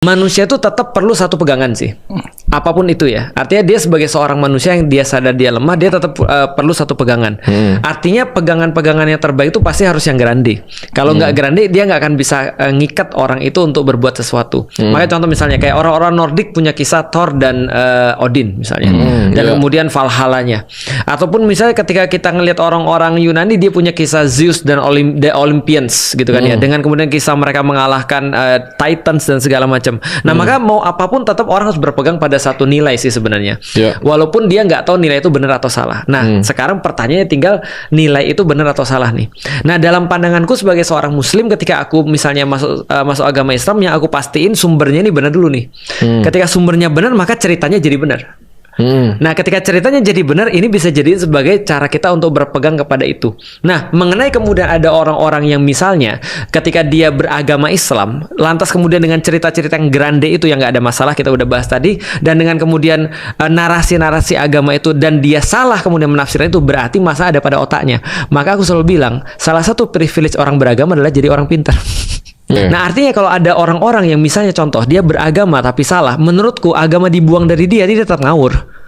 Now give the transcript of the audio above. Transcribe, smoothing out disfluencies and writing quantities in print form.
Manusia itu tetap perlu satu pegangan sih, apapun itu ya. Artinya dia sebagai seorang manusia yang dia sadar dia lemah, dia tetap perlu satu pegangan. Artinya pegangan-pegangan yang terbaik itu pasti harus yang grande. Kalau nggak grande, dia nggak akan bisa ngikat orang itu untuk berbuat sesuatu. Makanya contoh misalnya kayak orang-orang Nordik punya kisah Thor dan Odin misalnya, dan kemudian Valhalla-nya. Ataupun misalnya ketika kita ngelihat orang-orang Yunani, dia punya kisah Zeus dan The Olympians gitu kan ya. Dengan kemudian kisah mereka mengalahkan Titans dan segala macam. Nah, maka mau apapun tetap orang harus berpegang pada satu nilai sih sebenarnya. Walaupun dia nggak tahu nilai itu benar atau salah. Nah, sekarang pertanyaannya tinggal nilai itu benar atau salah nih. Nah, dalam pandanganku sebagai seorang muslim, ketika aku misalnya masuk agama Islam, yang aku pastiin sumbernya ini benar dulu nih. Ketika sumbernya benar, maka ceritanya jadi benar. Nah, ketika ceritanya jadi benar, ini bisa jadi sebagai cara kita untuk berpegang kepada itu. Nah, mengenai kemudian ada orang-orang yang misalnya ketika dia beragama Islam, lantas kemudian dengan cerita-cerita yang grande itu yang nggak ada masalah, kita udah bahas tadi, dan dengan kemudian narasi-narasi agama itu dan dia salah kemudian menafsirkan itu, berarti masalah ada pada otaknya. Maka aku selalu bilang, salah satu privilege orang beragama adalah jadi orang pintar. Nah, artinya kalau ada orang-orang yang misalnya contoh dia beragama tapi salah, menurutku agama dibuang dari dia tetap ngawur.